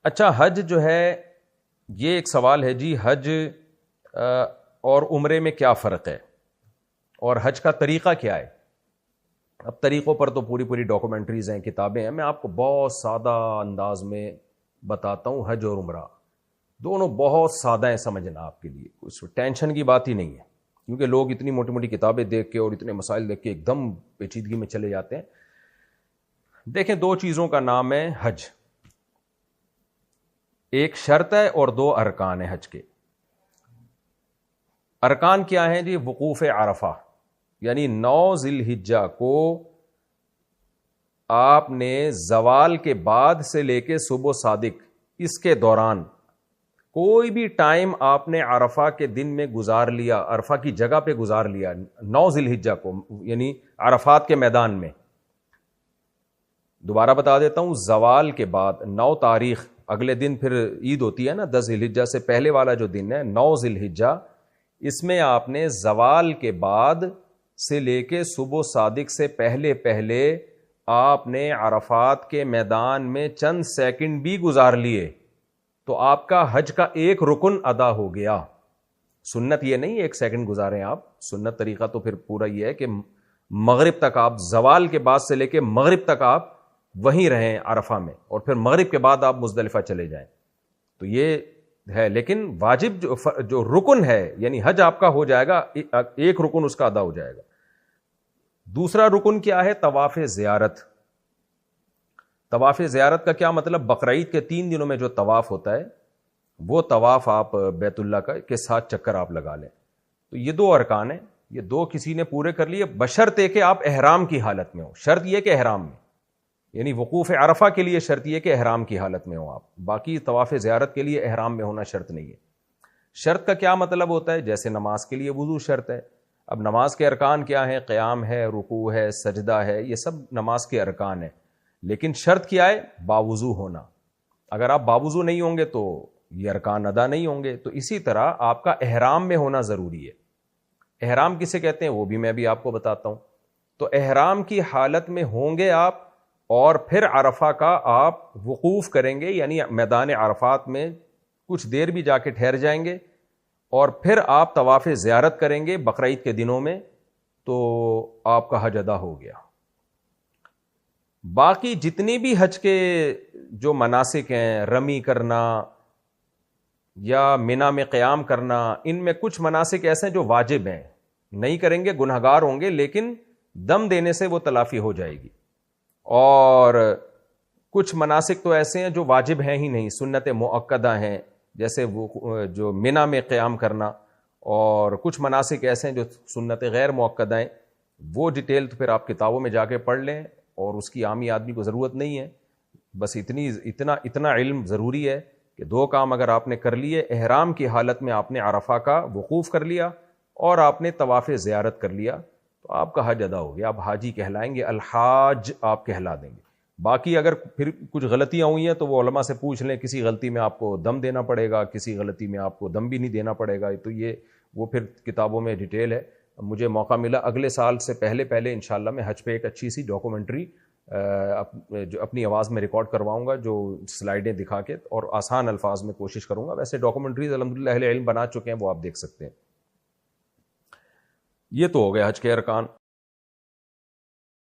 اچھا، حج جو ہے یہ ایک سوال ہے جی، حج اور عمرے میں کیا فرق ہے اور حج کا طریقہ کیا ہے؟ اب طریقوں پر تو پوری پوری ڈاکومنٹریز ہیں، کتابیں ہیں، میں آپ کو بہت سادہ انداز میں بتاتا ہوں۔ حج اور عمرہ دونوں بہت سادہ ہیں سمجھنا، آپ کے لیے کچھ ٹینشن کی بات ہی نہیں ہے، کیونکہ لوگ اتنی موٹی موٹی کتابیں دیکھ کے اور اتنے مسائل دیکھ کے ایک دم پیچیدگی میں چلے جاتے ہیں۔ دیکھیں، دو چیزوں کا نام ہے حج، ایک شرط ہے اور دو ارکان ہیں حج کے۔ ارکان کیا ہیں جی؟ وقوف عرفہ، یعنی 9 ذی الحجہ کو آپ نے زوال کے بعد سے لے کے صبح صادق، اس کے دوران کوئی بھی ٹائم آپ نے عرفہ کے دن میں گزار لیا، عرفہ کی جگہ پہ گزار لیا 9 ذی الحجہ کو، یعنی عرفات کے میدان میں۔ دوبارہ بتا دیتا ہوں، زوال کے بعد 9 تاریخ، اگلے دن پھر عید ہوتی ہے نا، 10 ذی الحجہ سے پہلے والا جو دن ہے 9 ذی الحجہ، اس میں آپ نے زوال کے بعد سے لے کے صبح صادق سے پہلے پہلے آپ نے عرفات کے میدان میں چند سیکنڈ بھی گزار لیے تو آپ کا حج کا ایک رکن ادا ہو گیا۔ سنت یہ نہیں 1 سیکنڈ گزاریں آپ، سنت طریقہ تو پھر پورا یہ ہے کہ مغرب تک آپ، زوال کے بعد سے لے کے مغرب تک آپ وہیں رہیں عرفہ میں، اور پھر مغرب کے بعد آپ مزدلفہ چلے جائیں، تو یہ ہے۔ لیکن واجب جو رکن ہے، یعنی حج آپ کا ہو جائے گا، ایک رکن اس کا ادا ہو جائے گا۔ دوسرا رکن کیا ہے؟ طواف زیارت۔ طواف زیارت کا کیا مطلب؟ بقرعید کے 3 دنوں میں جو طواف ہوتا ہے، وہ طواف آپ بیت اللہ کے ساتھ چکر آپ لگا لیں۔ تو یہ 2 ارکان ہیں، یہ 2 کسی نے پورے کر لیے، بشرط کہ آپ احرام کی حالت میں ہو۔ شرط یہ کہ احرام میں، یعنی وقوف عرفہ کے لیے شرط یہ کہ احرام کی حالت میں ہو آپ، باقی طواف زیارت کے لیے احرام میں ہونا شرط نہیں ہے۔ شرط کا کیا مطلب ہوتا ہے؟ جیسے نماز کے لیے وضو شرط ہے۔ اب نماز کے ارکان کیا ہیں؟ قیام ہے، رکوع ہے، سجدہ ہے، یہ سب نماز کے ارکان ہیں، لیکن شرط کیا ہے؟ باوضو ہونا۔ اگر آپ باوضو نہیں ہوں گے تو یہ ارکان ادا نہیں ہوں گے۔ تو اسی طرح آپ کا احرام میں ہونا ضروری ہے۔ احرام کسے کہتے ہیں وہ بھی میں بھی آپ کو بتاتا ہوں۔ تو احرام کی حالت میں ہوں گے آپ، اور پھر عرفہ کا آپ وقوف کریں گے، یعنی میدان عرفات میں کچھ دیر بھی جا کے ٹھہر جائیں گے، اور پھر آپ طواف زیارت کریں گے بقرعید کے دنوں میں، تو آپ کا حج ادا ہو گیا۔ باقی جتنی بھی حج کے جو مناسک ہیں، رمی کرنا یا منی میں قیام کرنا، ان میں کچھ مناسک ایسے ہیں جو واجب ہیں، نہیں کریں گے گنہگار ہوں گے، لیکن دم دینے سے وہ تلافی ہو جائے گی۔ اور کچھ مناسک تو ایسے ہیں جو واجب ہیں ہی نہیں، سنت مؤکدہ ہیں، جیسے وہ جو منی میں قیام کرنا، اور کچھ مناسک ایسے ہیں جو سنت غیر مؤکدہ ہیں۔ وہ ڈیٹیل تو پھر آپ کتابوں میں جا کے پڑھ لیں، اور اس کی عامی آدمی کو ضرورت نہیں ہے۔ بس اتنا علم ضروری ہے کہ 2 کام اگر آپ نے کر لیے، احرام کی حالت میں آپ نے عرفہ کا وقوف کر لیا، اور آپ نے طواف زیارت کر لیا، تو آپ کا حج ادا ہو گیا، آپ حاجی کہلائیں گے، الحاج آپ کہلا دیں گے۔ باقی اگر پھر کچھ غلطیاں ہوئی ہیں تو وہ علماء سے پوچھ لیں، کسی غلطی میں آپ کو دم دینا پڑے گا، کسی غلطی میں آپ کو دم بھی نہیں دینا پڑے گا، تو وہ پھر کتابوں میں ڈیٹیل ہے۔ مجھے موقع ملا اگلے سال سے پہلے انشاءاللہ میں حج پہ ایک اچھی سی ڈاکومنٹری جو اپنی آواز میں ریکارڈ کرواؤں گا، جو سلائیڈیں دکھا کے اور آسان الفاظ میں کوشش کروں گا۔ ویسے ڈاکومنٹریز الحمدللہ اہل علم بنا چکے ہیں، وہ آپ دیکھ سکتے ہیں۔ یہ تو ہو گیا حج کے ارکان۔